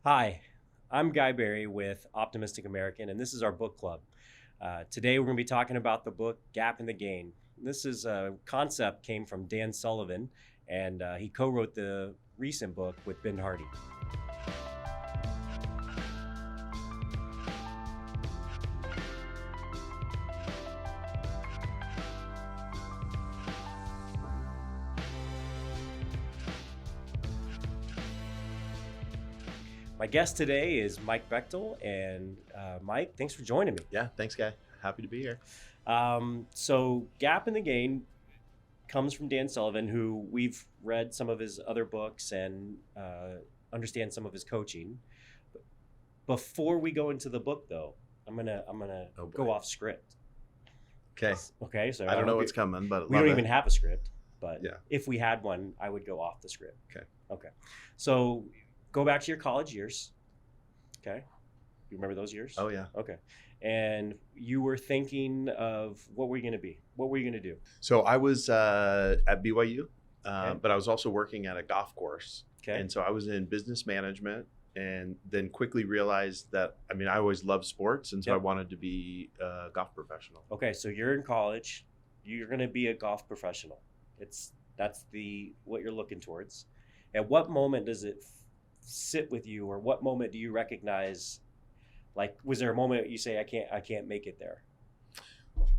Hi, I'm Guy Berry with Optimistic American, and this is our book club. Today, we're going to be talking about the book Gap in the Gain. This is a concept came from Dan Sullivan, and he co-wrote the recent book with Ben Hardy. My guest today is Mike Bechtol, and Mike, thanks for joining me. Yeah, thanks, Guy. Happy to be here. So Gap in the Gain comes from Dan Sullivan, who we've read some of his other books and understand some of his coaching. Before we go into the book, though, I'm gonna go off script. Okay. Okay. So I don't know what's coming, but we don't even have a script. But yeah, if we had one, I would go off the script. Okay. So go back to your college years. Okay. You remember those years? Oh yeah. Okay. And you were thinking of what were you going to be? What were you going to do? So I was at BYU, Okay. but I was also working at a golf course. Okay. And so I was in business management, and then quickly realized that I always loved sports, and so I Yep. wanted to be a golf professional. Okay, so you're in college. You're going to be a golf professional. That's what you're looking towards. At what moment does it sit with you, or what moment do you recognize? Like, was there a moment you say, I can't make it there?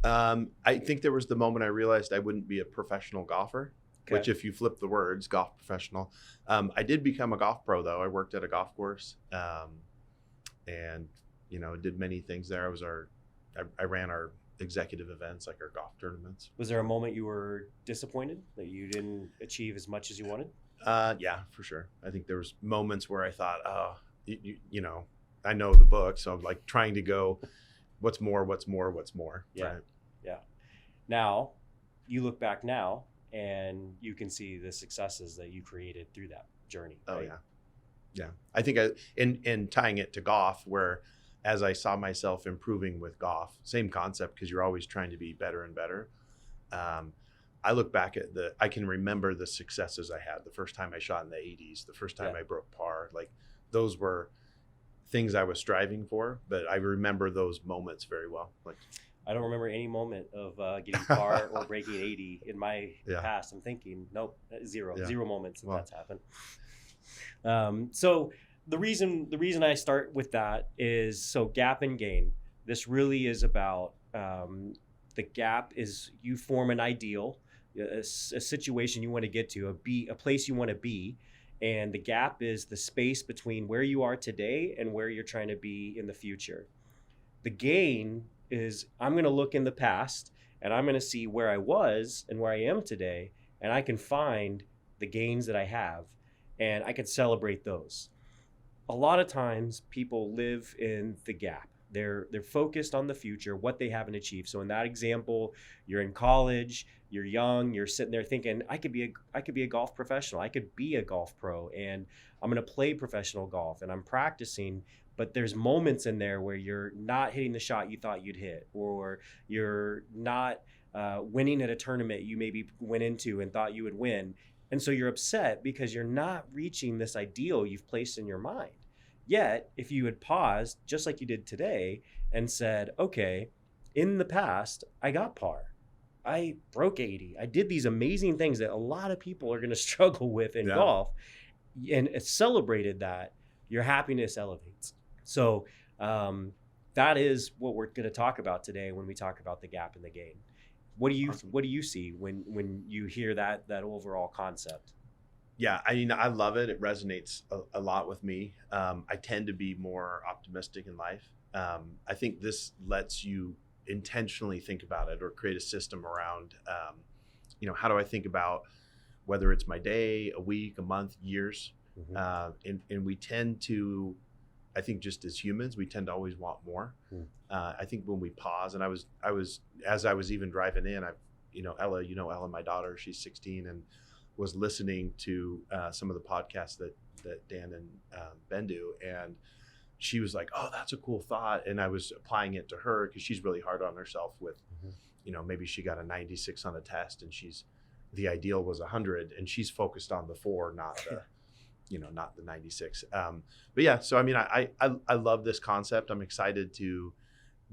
I think there was the moment I realized I wouldn't be a professional golfer. Okay. Which, if you flip the words, golf professional. I did become a golf pro, though. I worked at a golf course, and did many things there. I ran our executive events, like our golf tournaments. Was there a moment you were disappointed that you didn't achieve as much as you wanted? Yeah, for sure. I think there was moments where I thought, oh, I know the book, so I'm like trying to go, what's more. Yeah. Right? Yeah. Now, you look back now, and you can see the successes that you created through that journey. Oh right? yeah. I think in tying it to golf, where as I saw myself improving with golf, same concept, because you're always trying to be better and better. I look back at I can remember the successes I had. The first time I shot in the 80s, the first time I broke par, like those were things I was striving for, but I remember those moments very well. Like, I don't remember any moment of getting par or breaking 80 in my past. I'm thinking, nope, zero moments that that's happened. So the reason I start with that is, so gap and gain. This really is about the gap is you form an ideal, a situation you want to get to, a place you want to be. And the gap is the space between where you are today and where you're trying to be in the future. The gain is, I'm going to look in the past and I'm going to see where I was and where I am today, and I can find the gains that I have and I can celebrate those. A lot of times people live in the gap. They're focused on the future, what they haven't achieved. So in that example, you're in college, you're young, you're sitting there thinking, I could be a golf professional. I could be a golf pro, and I'm going to play professional golf, and I'm practicing. But there's moments in there where you're not hitting the shot you thought you'd hit, or you're not winning at a tournament you maybe went into and thought you would win. And so you're upset because you're not reaching this ideal you've placed in your mind. Yet, if you had paused, just like you did today, and said, okay, in the past, I got par. I broke 80. I did these amazing things that a lot of people are going to struggle with in golf, and it celebrated that, your happiness elevates. So that is what we're going to talk about today when we talk about the gap and the gain. What do you see when you hear that overall concept? Yeah, I love it. It resonates a lot with me. I tend to be more optimistic in life. I think this lets you intentionally think about it, or create a system around, how do I think about whether it's my day, a week, a month, years. Mm-hmm. And we tend to, I think just as humans, we tend to always want more. I think when we pause, and I was, as I was even driving in, Ella, my daughter, she's 16, and was listening to some of the podcasts that Dan and Ben do, and she was like, oh, that's a cool thought. And I was applying it to her, because she's really hard on herself with, maybe she got a 96 on a test, and the ideal was 100, and she's focused on the 4, not the not the 96. But yeah, so I mean, I love this concept. I'm excited to,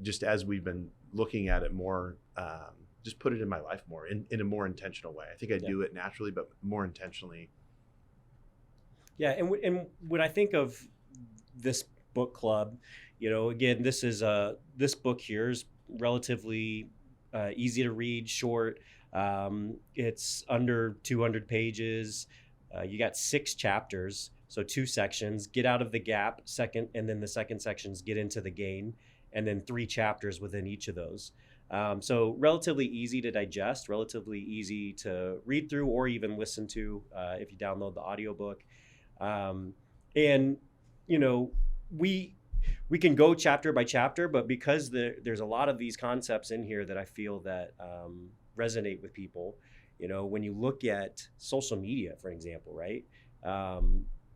just as we've been looking at it more, just put it in my life more in a more intentional way. I think I do it naturally, but more intentionally. Yeah. And when I think of this book club, again, this book here is relatively easy to read, short. It's under 200 pages. You got 6 chapters, so 2 sections. Get out of the gap, second, and then the second sections get into the gain, and then 3 chapters within each of those. So relatively easy to digest, relatively easy to read through or even listen to if you download the audiobook. And we can go chapter by chapter, but because there's a lot of these concepts in here that I feel that resonate with people. When you look at social media, for example, right?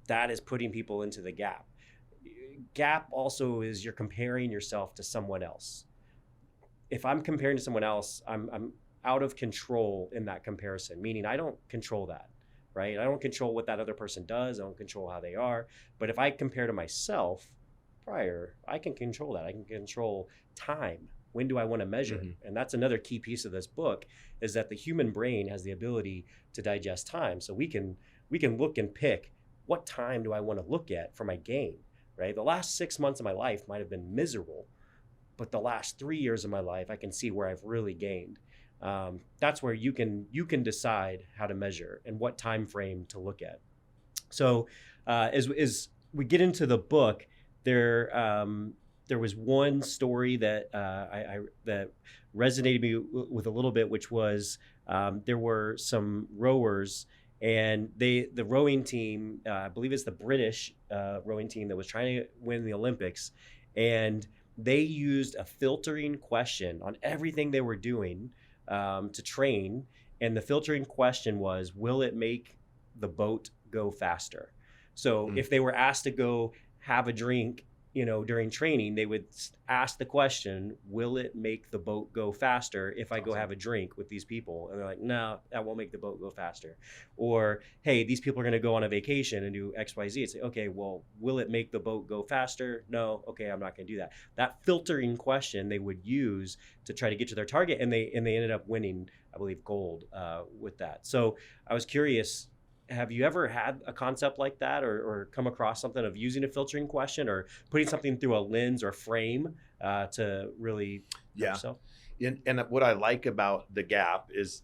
That is putting people into the gap. Gap also is you're comparing yourself to someone else. If I'm comparing to someone else, I'm out of control in that comparison, meaning I don't control that, right? I don't control what that other person does. I don't control how they are. But if I compare to myself prior, I can control that. I can control time. When do I want to measure? Mm-hmm. And that's another key piece of this book, is that the human brain has the ability to digest time. So we can look and pick, what time do I want to look at for my gain, right? The last 6 months of my life might have been miserable, but the last 3 years of my life, I can see where I've really gained. That's where you can decide how to measure and what time frame to look at. So as we get into the book, there was one story that that resonated me with a little bit, which was there were some rowers, and the rowing team, I believe it's the British rowing team that was trying to win the Olympics, and they used a filtering question on everything they were doing to train, and the filtering question was, will it make the boat go faster? So if they were asked to go have a drink, during training, they would ask the question, will it make the boat go faster if I go have a drink with these people? And they're like, no, that won't make the boat go faster. Or, hey, these people are going to go on a vacation and do X, Y, Z. It's like, okay, well, will it make the boat go faster? No. Okay, I'm not going to do that. That filtering question they would use to try to get to their target, and they ended up winning, I believe, gold with that. So I was curious, have you ever had a concept like that, or come across something of using a filtering question or putting something through a lens or frame to really help yourself? And what I like about the gap is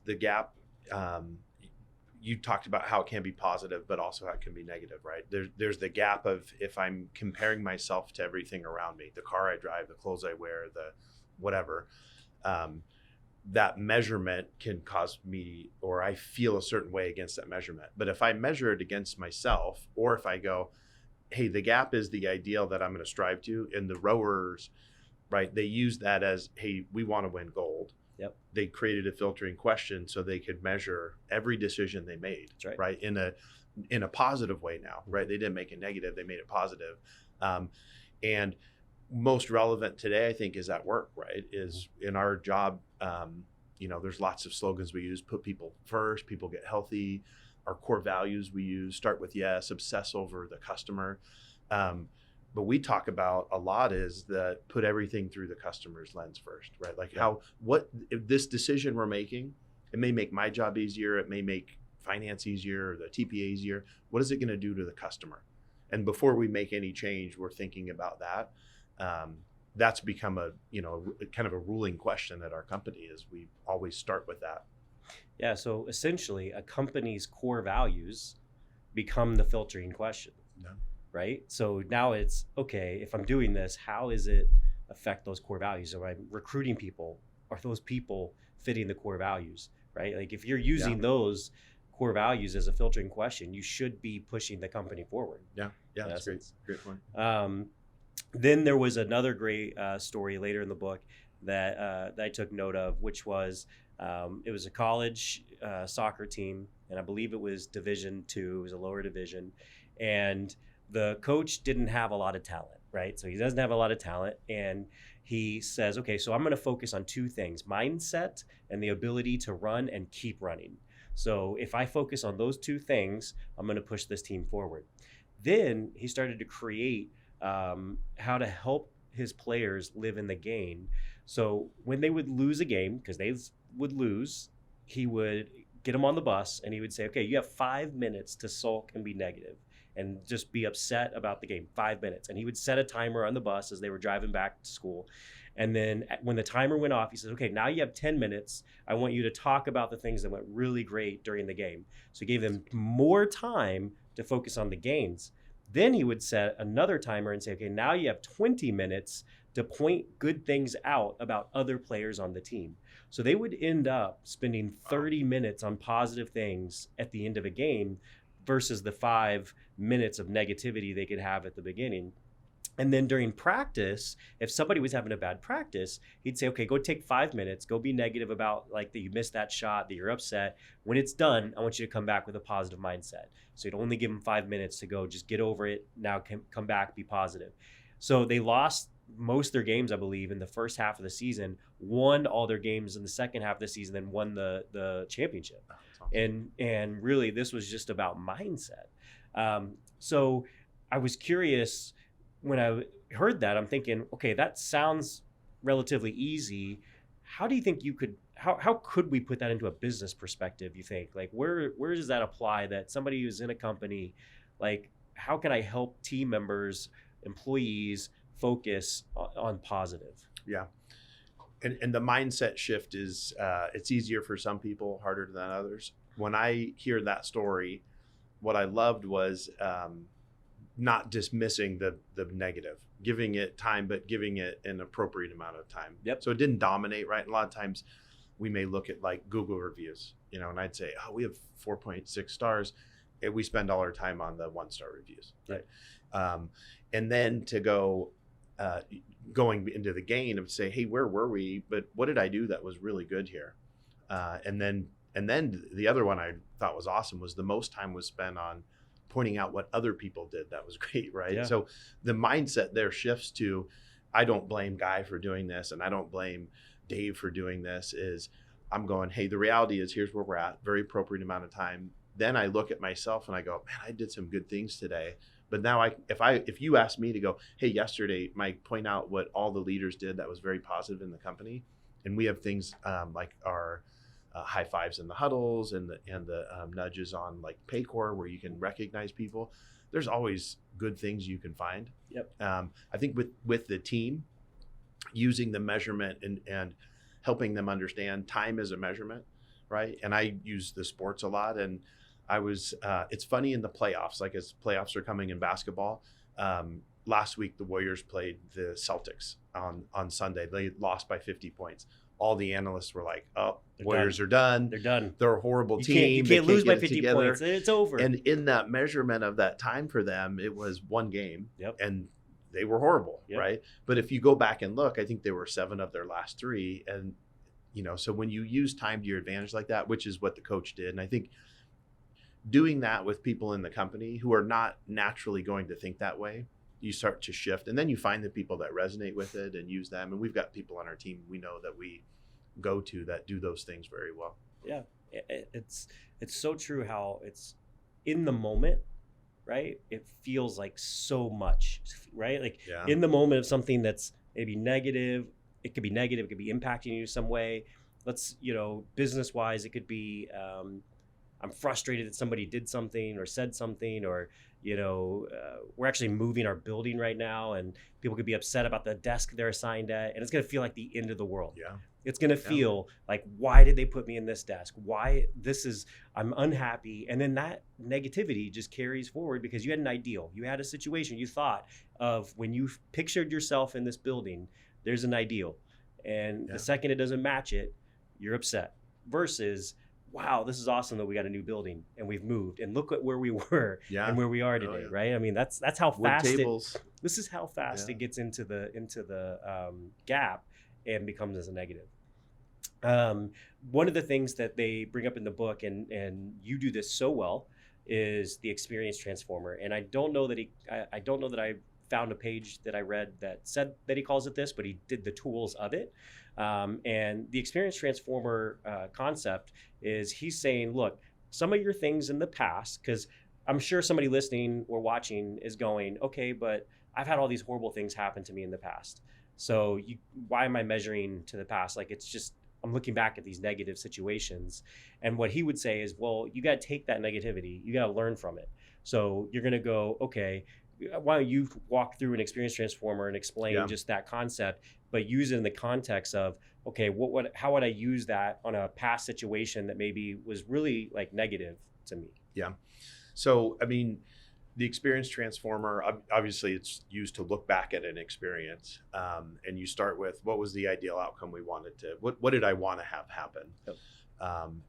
you talked about how it can be positive, but also how it can be negative, right? There's the gap of, if I'm comparing myself to everything around me, the car I drive, the clothes I wear, the whatever, that measurement can cause me, or I feel a certain way against that measurement. But if I measure it against myself, or if I go, hey, the gap is the ideal that I'm going to strive to, and the rowers, right, they use that as, hey, we want to win gold. Yep. They created a filtering question so they could measure every decision they made. That's right. Right, in a positive way now, right? They didn't make it negative, they made it positive. And most relevant today, I think, is at work, right? Is in our job, there's lots of slogans we use: put people first, people get healthy. Our core values we use: start with yes, obsess over the customer. But we talk about a lot is that put everything through the customer's lens first, right? Like if this decision we're making, it may make my job easier, it may make finance easier, or the TPA easier. What is it going to do to the customer? And before we make any change, we're thinking about that. That's become a kind of a ruling question at our company, is we always start with that. Yeah. So essentially, a company's core values become the filtering question. Yeah. Right. So now it's, okay, if I'm doing this, how does it affect those core values? So I'm recruiting people, are those people fitting the core values? Right. Like if you're using those core values as a filtering question, you should be pushing the company forward. Yeah. That's great point. Then there was another great story later in the book that I took note of, which was it was a college soccer team, and I believe it was Division II. It was a lower division, and the coach didn't have a lot of talent, right? So he doesn't have a lot of talent, and he says, okay, so I'm going to focus on 2 things: mindset and the ability to run and keep running. So if I focus on those two things, I'm going to push this team forward. Then he started to create how to help his players live in the game. So when they would lose a game, because they would lose, he would get them on the bus and he would say, okay, you have 5 minutes to sulk and be negative and just be upset about the game, 5 minutes. And he would set a timer on the bus as they were driving back to school. And then when the timer went off, he says, okay, now you have 10 minutes. I want you to talk about the things that went really great during the game. So he gave them more time to focus on the gains. Then he would set another timer and say, okay, now you have 20 minutes to point good things out about other players on the team. So they would end up spending 30 minutes on positive things at the end of a game versus the 5 minutes of negativity they could have at the beginning. And then during practice, if somebody was having a bad practice, he'd say, okay, go take 5 minutes, go be negative about like that you missed that shot, that you're upset. When it's done, I want you to come back with a positive mindset. So you'd only give them 5 minutes to go, just get over it. Now come back, be positive. So they lost most of their games, I believe, in the first half of the season, won all their games in the second half of the season, and won the championship. Awesome. And really, this was just about mindset. So I was curious when I heard that. I'm thinking, okay, that sounds relatively easy. How do you think you could? How could we put that into a business perspective? You think, like, where does that apply? That somebody who's in a company, like, how can I help team members, employees focus on positive? Yeah. And the mindset shift is, it's easier for some people, harder than others. When I hear that story, what I loved was not dismissing the negative, giving it time, but giving it an appropriate amount of time. Yep. So it didn't dominate, right? A lot of times we may look at like Google reviews, and I'd say, oh, we have 4.6 stars. And we spend all our time on the 1-star reviews, right? And then to going into the gain of say, hey, where were we? But what did I do that was really good here? And then the other one I thought was awesome was the most time was spent on pointing out what other people did that was great, right? Yeah. So the mindset there shifts to, I don't blame Guy for doing this, and I don't blame Dave for doing this. Is I'm going, hey, the reality is here's where we're at, very appropriate amount of time. Then I look at myself and I go, man, I did some good things today. But now if you ask me to go, hey, yesterday, Mike, point out what all the leaders did that was very positive in the company. And we have things like our high fives in the huddles and the nudges on like Paycor where you can recognize people. There's always good things you can find. Yep. I think with the team, using the measurement and helping them understand time is a measurement, right? And I use the sports a lot, and I was, it's funny in the playoffs, like as playoffs are coming in basketball, last week the Warriors played the Celtics on Sunday. They lost by 50 points. All the analysts were like, oh, Warriors are done. They're done. They're a horrible team. You can't lose by 50 points. It's over. And in that measurement of that time for them, it was one game. Yep. And they were horrible, yep. Right? But if you go back and look, I think they were 7 of their last 3. And, so when you use time to your advantage like that, which is what the coach did, and I think doing that with people in the company who are not naturally going to think that way, you start to shift. And then you find the people that resonate with it and use them. And we've got people on our team we know that we go to that do those things very well. Yeah, it's so true how it's in the moment, right? It feels like so much, right? Like in the moment of something that's maybe negative, it could be negative, it could be impacting you some way. Let's, business-wise, it could be, I'm frustrated that somebody did something or said something, or, we're actually moving our building right now and people could be upset about the desk they're assigned at, and it's going to feel like the end of the world. Yeah. It's going to feel like, why did they put me in this desk? I'm unhappy. And then that negativity just carries forward because you had an ideal. You had a situation. You thought of when you pictured yourself in this building, there's an ideal. And the second it doesn't match it, you're upset. Versus, wow, this is awesome that we got a new building and we've moved. And look at where we were and where we are today, right? I mean, that's how fast this is how fast it gets into the gap and becomes as a negative. One of the things that they bring up in the book, and you do this so well, is the experience transformer. And I don't know that I found a page that I read that said that he calls it this, but he did the tools of it. And the experience transformer concept is he's saying, look, some of your things in the past, because I'm sure somebody listening or watching is going, okay, but I've had all these horrible things happen to me in the past. So why am I measuring to the past? Like, it's just, I'm looking back at these negative situations. And what he would say is, well, you got to take that negativity, you got to learn from it. So you're going to go, okay, why don't you walk through an experience transformer and explain just that concept, but use it in the context of, okay, how would I use that on a past situation that maybe was really like negative to me? Yeah. So, I mean, the experience transformer, obviously it's used to look back at an experience. And you start with, what was the ideal outcome we wanted to, what did I want to have happen? Yep.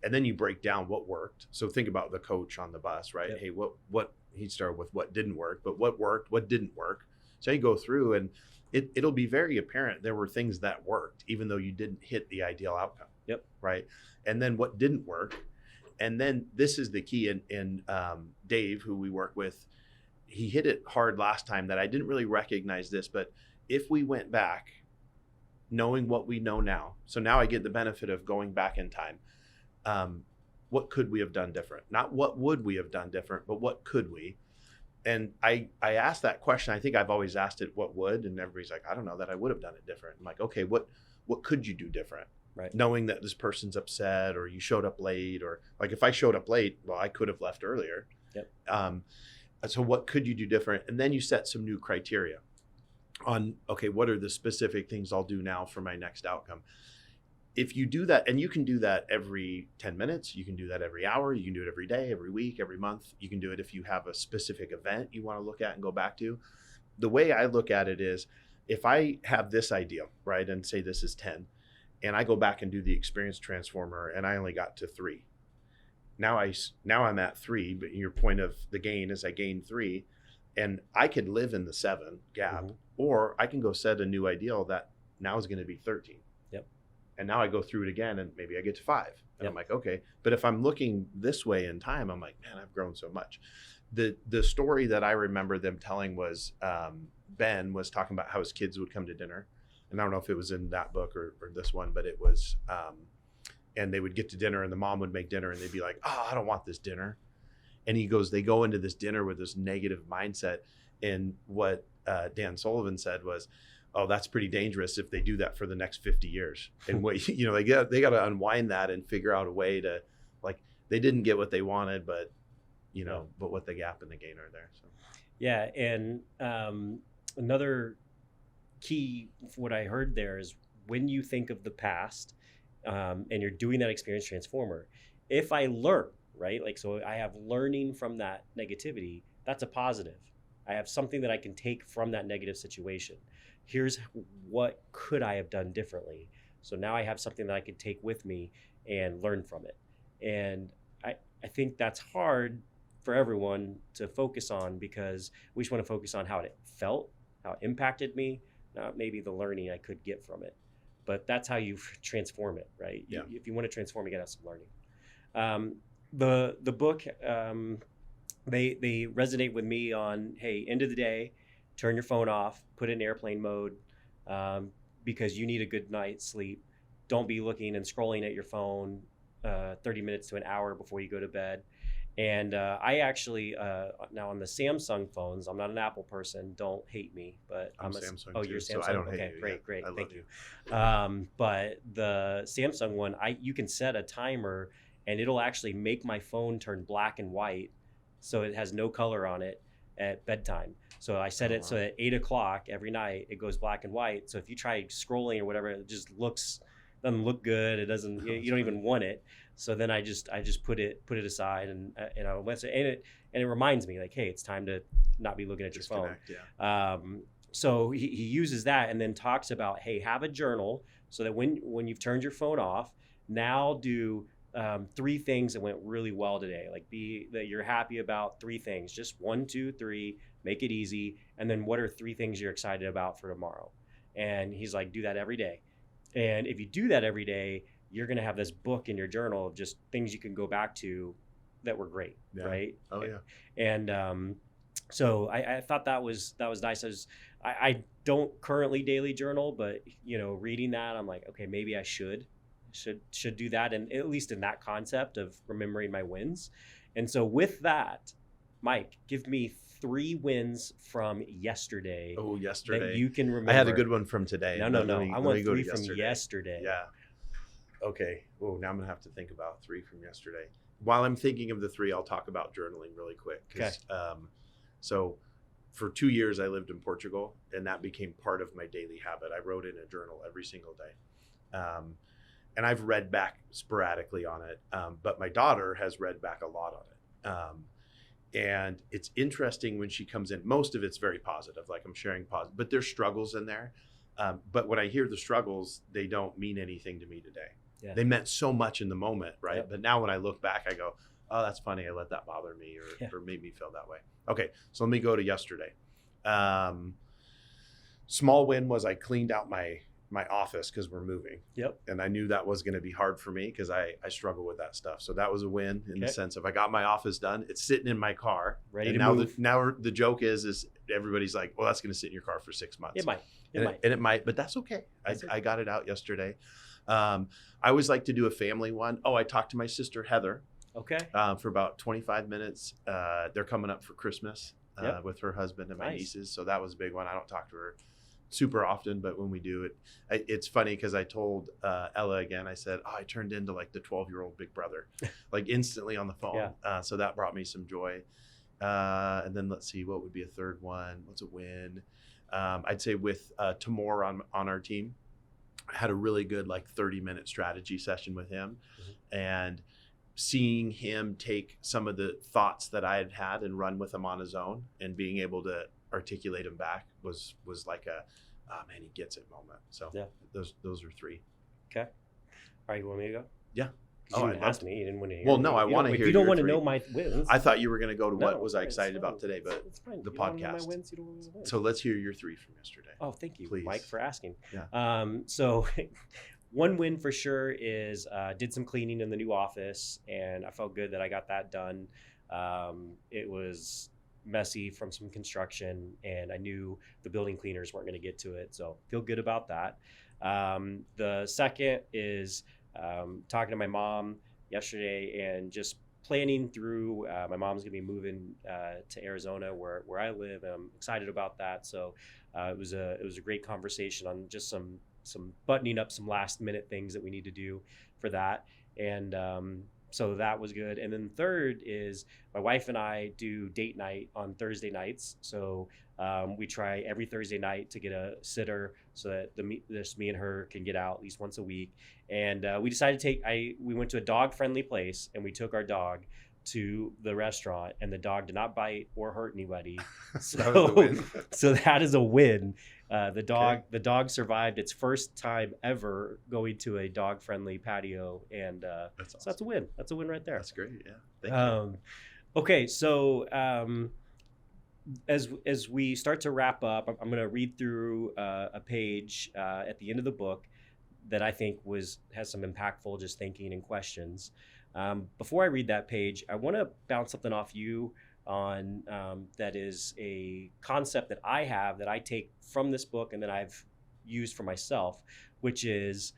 And then you break down what worked. So think about the coach on the bus, right? Yep. Hey, what he started with what didn't work, but what worked, what didn't work. So you go through and it'll be very apparent there were things that worked, even though you didn't hit the ideal outcome. Yep. Right. And then what didn't work. And then this is the key. And Dave, who we work with, he hit it hard last time that I didn't really recognize this, but if we went back knowing what we know now, so now I get the benefit of going back in time. What could we have done different? Not what would we have done different, but what could we? And I asked that question. I think I've always asked it, what would? And everybody's like, I don't know that I would have done it different. I'm like, okay, what could you do different? Right. Knowing that this person's upset or you showed up late, or like if I showed up late, well, I could have left earlier. Yep. So what could you do different? And then you set some new criteria on, okay, what are the specific things I'll do now for my next outcome? If you do that, and you can do that every 10 minutes, you can do that every hour, you can do it every day, every week, every month. You can do it if you have a specific event you want to look at and go back to. The way I look at it is, if I have this idea, right, and say this is 10, and I go back and do the experience transformer and I only got to 3. Now I'm at 3, but your point of the gain is I gained 3, and I could live in the 7 gap, or I can go set a new ideal that now is going to be 13. Yep. And now I go through it again and maybe I get to 5. And I'm like, okay. But if I'm looking this way in time, I'm like, man, I've grown so much. The story that I remember them telling was Ben was talking about how his kids would come to dinner. And I don't know if it was in that book or this one, but it was, and they would get to dinner and the mom would make dinner and they'd be like, oh, I don't want this dinner. And he goes, they go into this dinner with this negative mindset. And what Dan Sullivan said was, oh, that's pretty dangerous if they do that for the next 50 years. And what, they got to unwind that and figure out a way to, like, they didn't get what they wanted, but, but what the gap and the gain are there. So. Yeah. And another key, what I heard there is, when you think of the past and you're doing that experience transformer, if I learn, right? Like, so I have learning from that negativity, that's a positive. I have something that I can take from that negative situation. Here's what could I have done differently. So now I have something that I can take with me and learn from it. And I think that's hard for everyone to focus on, because we just want to focus on how it felt, how it impacted me, not maybe the learning I could get from it. But that's how you transform it, right? Yeah. If you want to transform, you got to have some learning. The book, they resonate with me on, hey, end of the day, turn your phone off, put it in airplane mode, because you need a good night's sleep. Don't be looking and scrolling at your phone 30 minutes to an hour before you go to bed. And I actually, now on the Samsung phones, I'm not an Apple person, don't hate me, but I'm Samsung oh, too, you're Samsung? so I don't okay, hate you. Great, I thank love you. But the Samsung one, you can set a timer and it'll actually make my phone turn black and white, so it has no color on it at bedtime. So I set it so at 8 o'clock every night, it goes black and white. So if you try scrolling or whatever, it just doesn't look good. It doesn't, you don't even want it. So then I just put it aside, and I went to, and it reminds me, like, hey, it's time to not be looking at your phone. Yeah. So he uses that, and then talks about, hey, have a journal so that when you've turned your phone off, now do 3 things that went really well today. Like, be that you're happy about 3 things, just 1, 2, 3, make it easy. And then what are 3 things you're excited about for tomorrow? And he's like, do that every day. And if you do that every day, you're going to have this book in your journal of just things you can go back to that were great. Yeah. Right. Oh yeah. And So I thought that was nice. I don't currently daily journal, but reading that, I'm like, okay, maybe I should do that, and at least in that concept of remembering my wins. And so with that, Mike, give me 3 wins from yesterday. Oh, yesterday. That you can remember. I had a good one from today. No. I want 3 from yesterday. Yeah. Okay. Oh, now I'm going to have to think about 3 from yesterday. While I'm thinking of the 3, I'll talk about journaling really quick. Okay. So for 2 years, I lived in Portugal, and that became part of my daily habit. I wrote in a journal every single day. And I've read back sporadically on it, but my daughter has read back a lot on it. And it's interesting when she comes in, most of it's very positive, like I'm sharing positive, but there's struggles in there. But when I hear the struggles, they don't mean anything to me today. Yeah. They meant so much in the moment, right? Yep. But now when I look back, I go, oh, that's funny. I let that bother me or made me feel that way. Okay, so let me go to yesterday. Small win was I cleaned out my office because we're moving. Yep. And I knew that was going to be hard for me because I struggle with that stuff. So that was a win in the sense of I got my office done. It's sitting in my car. Ready to move. Now the joke is everybody's like, well, that's going to sit in your car for 6 months. It might. It might, but that's okay. I got it out yesterday. I always like to do a family one. Oh, I talked to my sister, Heather. Okay. For about 25 minutes. They're coming up for Christmas with her husband and my nieces. So that was a big one. I don't talk to her super often, but when we do it's funny because I told Ella again, I said, I turned into like the 12-year-old big brother, like instantly on the phone. Yeah. So that brought me some joy. And then let's see, what would be a third one? What's a win? I'd say with Timur on our team, I had a really good like 30-minute strategy session with him. Mm-hmm. And seeing him take some of the thoughts that I had and run with them on his own and being able to articulate them back was like a, oh man, he gets it moment. So those are 3. Okay. All right. You want me to go? Yeah. You didn't ask me. You didn't want to hear. Well, no, I want to hear. You don't want to know my wins. I thought you were going to go to what was I excited about today, but the podcast. So let's hear your 3 from yesterday. Oh, thank you, please, Mike, for asking. Yeah. So one win for sure is did some cleaning in the new office, and I felt good that I got that done. It was messy from some construction, and I knew the building cleaners weren't going to get to it, so feel good about that. The second is talking to my mom yesterday and just planning through. My mom's going to be moving to Arizona where I live, and I'm excited about that. So it was a great conversation on just some buttoning up some last minute things that we need to do for that. And so that was good. And then third is my wife and I do date night on Thursday nights. So we try every Thursday night to get a sitter so that me and her can get out at least once a week. And we decided to we went to a dog friendly place, and we took our dog to the restaurant, and the dog did not bite or hurt anybody. So that is a win. The dog survived its first time ever going to a dog friendly patio, and that's awesome. So that's a win. That's a win right there. That's great. Yeah. Thank you. Okay, so as we start to wrap up, I'm going to read through a page at the end of the book that I think has some impactful just thinking and questions. Before I read that page, I want to bounce something off you on that is a concept that I have that I take from this book and that I've used for myself, which is,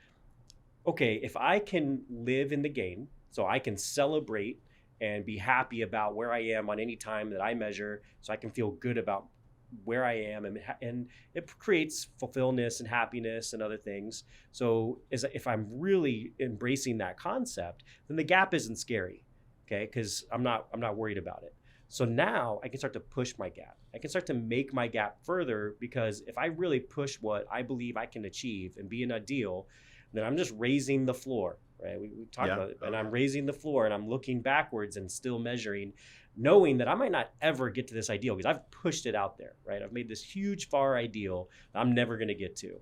okay, if I can live in the game, so I can celebrate and be happy about where I am on any time that I measure, so I can feel good about where I am, and it creates fulfillment and happiness and other things. So if I'm really embracing that concept, then the gap isn't scary, okay? Because I'm not worried about it. So now I can start to push my gap. I can start to make my gap further, because if I really push what I believe I can achieve and be an ideal, then I'm just raising the floor, right? We talked about it, and I'm raising the floor, and I'm looking backwards and still measuring, knowing that I might not ever get to this ideal because I've pushed it out there, right? I've made this huge, far ideal I'm never going to get to.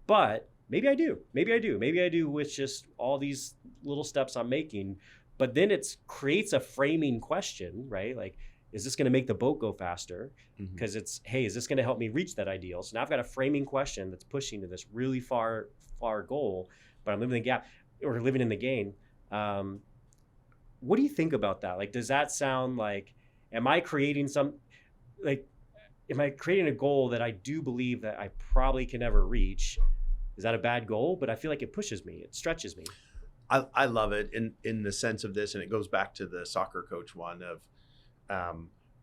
But maybe I do. Maybe I do with just all these little steps I'm making. But then it creates a framing question, right? Like, is this going to make the boat go faster? Because it's, hey, is this going to help me reach that ideal? So now I've got a framing question that's pushing to this really far goal, but I'm living in the gap or living in the game. What do you think about that? Like, does that sound like, am I creating like, am I creating a goal that I do believe that I probably can never reach? Is that a bad goal? But I feel like it pushes me. It stretches me. I love it in the sense of this, and it goes back to the soccer coach one of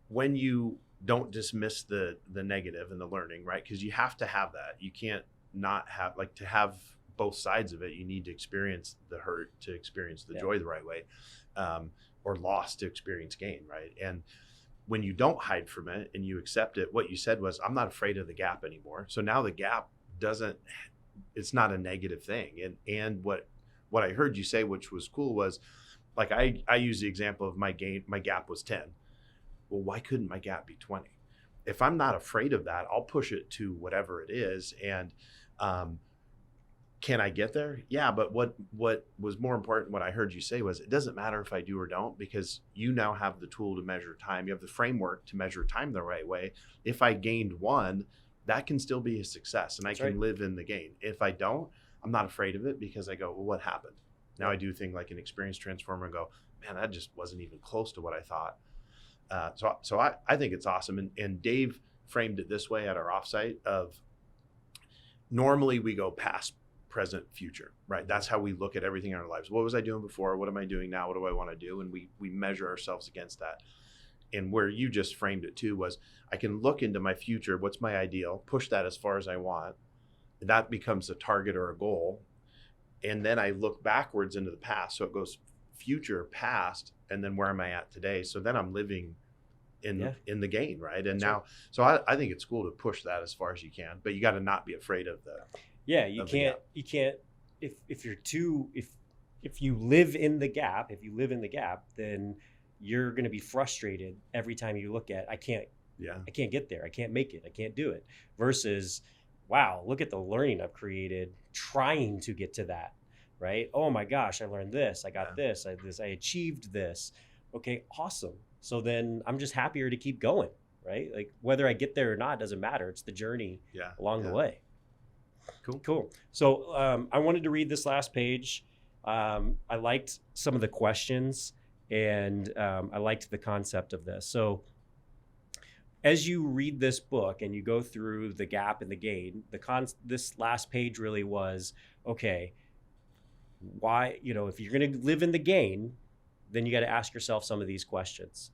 when you don't dismiss the negative and the learning, right? Because you have to have that. You can't not have, like, to have both sides of it. You need to experience the hurt to experience the joy the right way, or loss to experience gain, right? And when you don't hide from it and you accept it, what you said was, I'm not afraid of the gap anymore. So now the gap it's not a negative thing. And what I heard you say, which was cool, was like, I use the example of my gap was 10. Well, why couldn't my gap be 20? If I'm not afraid of that, I'll push it to whatever it is. And can I get there? Yeah. But what was more important, what I heard you say was, it doesn't matter if I do or don't, because you now have the tool to measure time. You have the framework to measure time the right way. If I gained 1, that can still be a success, and I can live in the gain. If I don't, I'm not afraid of it, because I go, well, what happened? Now I do think like an experience transformer and go, man, that just wasn't even close to what I thought. So I think it's awesome. And Dave framed it this way at our offsite of, normally we go past, present, future, right? That's how we look at everything in our lives. What was I doing before? What am I doing now? What do I want to do? And we measure ourselves against that. And where you just framed it too was, I can look into my future. What's my ideal? Push that as far as I want. That becomes a target or a goal. And then I look backwards into the past. So it goes future, past, and then where am I at today? So then I'm living in the gain, right? And now, so I think it's cool to push that as far as you can, but you got to not be afraid of the. Yeah, you can't. If you live in the gap, then you're going to be frustrated every time you look at, I can't get there. I can't make it. I can't do it. Versus, wow, look at the learning I've created trying to get to that, right? Oh my gosh, I learned this. I got this. I achieved this. Okay, awesome. So then I'm just happier to keep going, right? Like, whether I get there or not doesn't matter. It's the journey along the way. Cool. So I wanted to read this last page. I liked some of the questions, and I liked the concept of this. So as you read this book and you go through the gap and the gain, this last page really was, okay, why, if you're going to live in the gain, then you got to ask yourself some of these questions.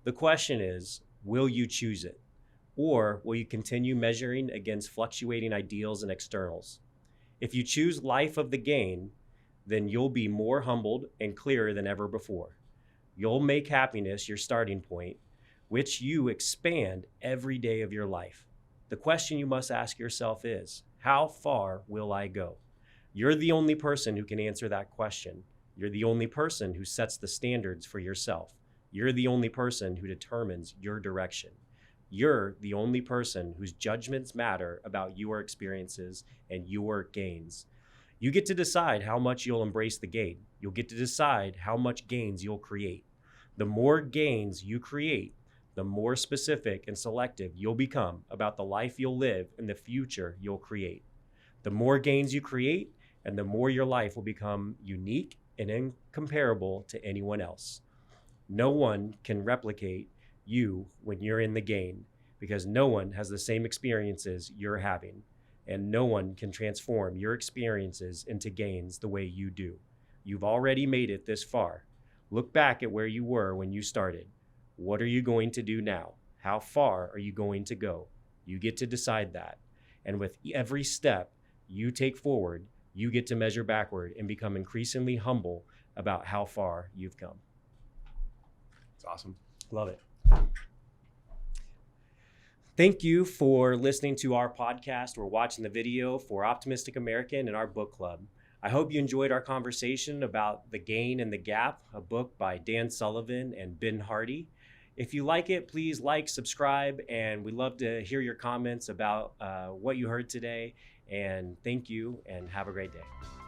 The question is, will you choose it? Or will you continue measuring against fluctuating ideals and externals? If you choose life of the gain, then you'll be more humbled and clearer than ever before. You'll make happiness your starting point, which you expand every day of your life. The question you must ask yourself is, how far will I go? You're the only person who can answer that question. You're the only person who sets the standards for yourself. You're the only person who determines your direction. You're the only person whose judgments matter about your experiences and your gains. You get to decide how much you'll embrace the gain. You'll get to decide how much gains you'll create. The more gains you create, the more specific and selective you'll become about the life you'll live and the future you'll create. The more gains you create, and the more your life will become unique and incomparable to anyone else. No one can replicate you when you're in the gain, because no one has the same experiences you're having, and no one can transform your experiences into gains the way you do. You've already made it this far. Look back at where you were when you started. What are you going to do now? How far are you going to go? You get to decide that. And with every step you take forward, you get to measure backward and become increasingly humble about how far you've come. It's awesome. Love it. Thank you for listening to our podcast or watching the video for Optimistic American and our book club. I hope you enjoyed our conversation about The Gain and the Gap, a book by Dan Sullivan and Ben Hardy. If you like it, please like, subscribe, and we'd love to hear your comments about what you heard today. And thank you, and have a great day.